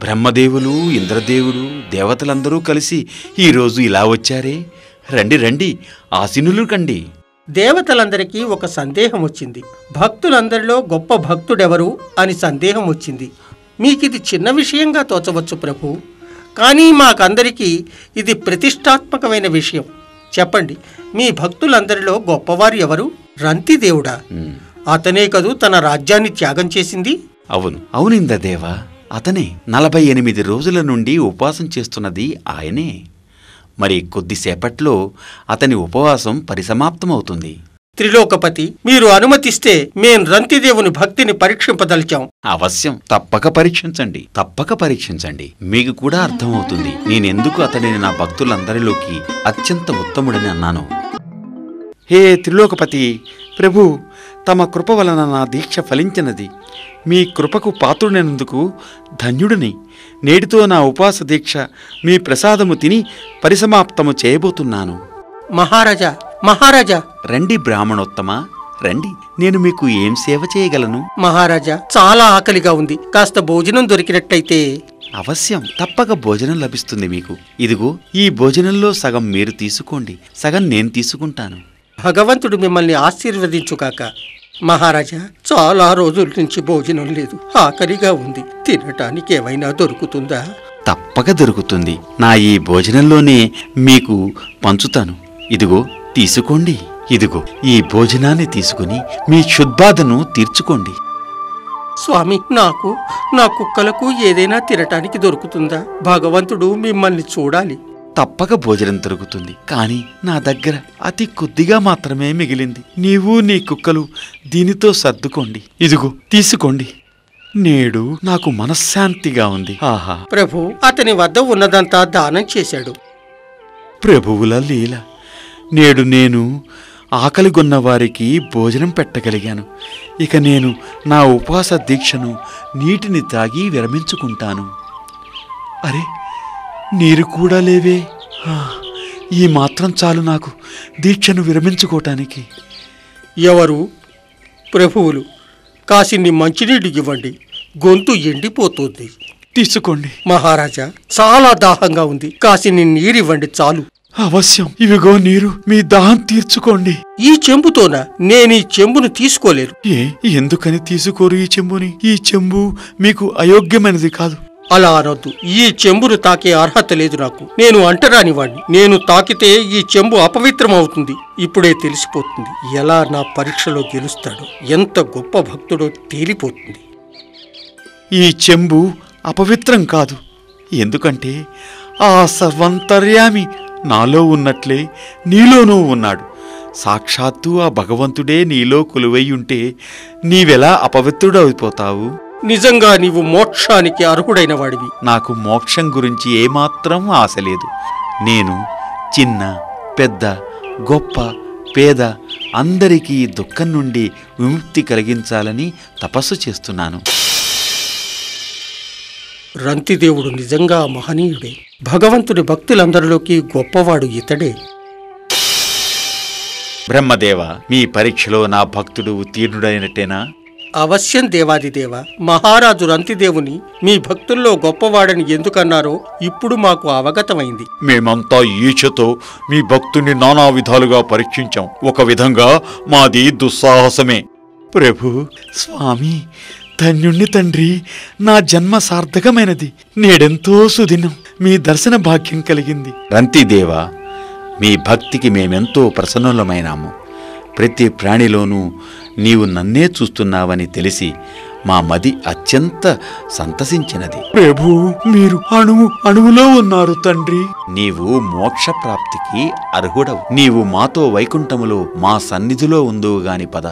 బ్రహ్మదేవులు, ఇంద్రదేవుడు, దేవతలందరూ కలిసి ఈరోజు ఇలా వచ్చారే. రండి రండి, ఆసీనులు కండి. దేవతలందరికీ ఒక సందేహం వచ్చింది. భక్తులందరిలో గొప్ప భక్తుడెవరు అని సందేహం వచ్చింది. మీకిది చిన్న విషయంగా తోచవచ్చు ప్రభు, కానీ మాకందరికీ ఇది ప్రతిష్టాత్మకమైన విషయం. చెప్పండి, మీ భక్తులందరిలో గొప్పవారు ఎవరు? రంతిదేవుడా? అతనే కదూ తన రాజ్యాన్ని త్యాగం చేసింది? అవును అవును ఇంద్రదేవా, అతనే 48 రోజుల నుండి ఉపవాసం చేస్తున్నది ఆయనే. మరి కొద్దిసేపట్లో అతని ఉపవాసం పరిసమాప్తమవుతుంది. త్రిలోకపతి, మీరు అనుమతిస్తే మేం రంతిదేవుని భక్తిని పరీక్షింపదలిచాం. అవశ్యం, తప్పక పరీక్షించండి, తప్పక పరీక్షించండి. మీకు కూడా అర్థమవుతుంది నేనెందుకు అతనిని నా భక్తులందరిలోకి అత్యంత ఉత్తముడని అన్నాను. హే త్రిలోకపతి ప్రభు, తమ కృప వలన నా దీక్ష ఫలించినది. మీ కృపకు పాత్రుడైనందుకు ధన్యుడిని. నేటితో నా ఉపవాస దీక్ష మీ ప్రసాదము తిని పరిసమాప్తము చేయబోతున్నాను. మహారాజా, మహారాజా! రండి బ్రాహ్మణోత్తమ, రండి. నేను మీకు ఏం సేవ చేయగలను? మహారాజా, చాలా ఆకలిగా ఉంది. కాస్త భోజనం దొరికినట్లయితే. అవశ్యం, తప్పక భోజనం లభిస్తుంది మీకు. ఇదిగో, ఈ భోజనంలో సగం మీరు తీసుకోండి, సగం నేను తీసుకుంటాను. భగవంతుడు మిమ్మల్ని ఆశీర్వదించుగాక. మహారాజా, చాలా రోజుల నుంచి భోజనం లేదు. ఆకలిగా ఉంది. తినటానికి ఏమైనా దొరుకుతుందా? తప్పక దొరుకుతుంది. నా ఈ భోజనంలోనే మీకు పంచుతాను. ఇదిగో తీసుకోండి. ఇదిగో, ఈ భోజనాన్ని తీసుకుని మీ క్షుద్బాధను తీర్చుకోండి. స్వామి, నా కుక్కలకు ఏదైనా తినటానికి దొరుకుతుందా? భగవంతుడు మిమ్మల్ని చూడాలి. తప్పక భోజనం దొరుకుతుంది, కాని నా దగ్గర అతి కొద్దిగా మాత్రమే మిగిలింది. నీవు నీ కుక్కలు దీనితో సర్దుకోండి. ఇదిగో తీసుకోండి. నేడు నాకు మనశ్శాంతిగా ఉంది. ఆహా! ప్రభు, అతని వద్ద ఉన్నదంతా దానం చేశాడు. ప్రభువుల లీల. నేడు నేను ఆకలిగొన్న వారికి భోజనం పెట్టగలిగాను. ఇక నేను నా ఉపవాస దీక్షను నీటిని తాగి విరమించుకుంటాను. అరే, నీరు కూడా లేవే. ఈ మాత్రం చాలు నాకు దీక్షను విరమించుకోవటానికి. ఎవరు? ప్రభువులు, కాసిన్ని మంచినీళ్ళు ఇవ్వండి. గొంతు ఎండిపోతుంది. తీసుకోండి. మహారాజా, చాలా దాహంగా ఉంది. కాసిన్ని నీరివ్వండి చాలు. అవశ్యం, ఇవిగో నీరు. మీ దాహం తీర్చుకోండి. ఈ చెంబుతోనా? నేనీ చెంబును తీసుకోలేరు. ఎందుకని తీసుకోరు ఈ చెంబుని? ఈ చెంబు మీకు అయోగ్యమైనది కాదు. అలా అనొద్దు. ఈ చెంబును తాకే అర్హత లేదు నాకు. నేను అంటరానివాణ్ణి. నేను తాకితే ఈ చెంబు అపవిత్రమవుతుంది. ఇప్పుడే తెలిసిపోతుంది ఎలా నా పరీక్షలో గెలుస్తాడో, ఎంత గొప్ప భక్తుడో తేలిపోతుంది. ఈ చెంబు అపవిత్రం కాదు. ఎందుకంటే ఆ సర్వంతర్యామి నాలో ఉన్నట్లే నీలోనూ ఉన్నాడు. సాక్షాత్తు ఆ భగవంతుడే నీలో కొలువై ఉంటే నీవెలా అపవిత్రుడైపోతావు? నిజంగా నీవు మోక్షానికి అర్హుడైన వాడివి. నాకు మోక్షం గురించి ఏమాత్రం ఆశ లేదు. నేను చిన్న, పెద్ద, గొప్ప, పేద అందరికీ దుఃఖం నుండి విముక్తి కలిగించాలని తపస్సు చేస్తున్నాను. రంతిదేవుడు నిజంగా మహనీయుడే. భగవంతుడి భక్తులందరిలోకి గొప్పవాడు ఇతడే. బ్రహ్మదేవ, మీ పరీక్షలో నా భక్తుడు ఉత్తీర్ణుడైనట్టేనా? అవశ్యం దేవాదిదేవ. మహారాజు రంతిదేవుని మీ భక్తుల్లో గొప్పవాడని ఎందుకన్నారో ఇప్పుడు మాకు అవగతమైంది. మేమంతా ఈచతో మీ భక్తుని నానా విధాలుగా పరీక్షించాం. ఒక విధంగా మాది దుస్సాహసమే. ప్రభు, స్వామి, ధన్యుణ్ణి తండ్రి. నా జన్మ సార్థకమైనది. నేడెంతో సుదినం. మీ దర్శన భాగ్యం కలిగింది. రంతిదేవా, మీ భక్తికి మేమెంతో ప్రసన్నులమైనాము. ప్రతి ప్రాణిలోనూ నీవు నన్నే చూస్తున్నావని తెలిసి మా మది అత్యంత సంతసించినది. ప్రభు, మీరు అణువులో ఉన్నారు తండ్రి. నీవు మోక్ష ప్రాప్తికి అర్హుడవు. నీవు మాతో వైకుంఠములో మా సన్నిధిలో ఉందువుగాని పద.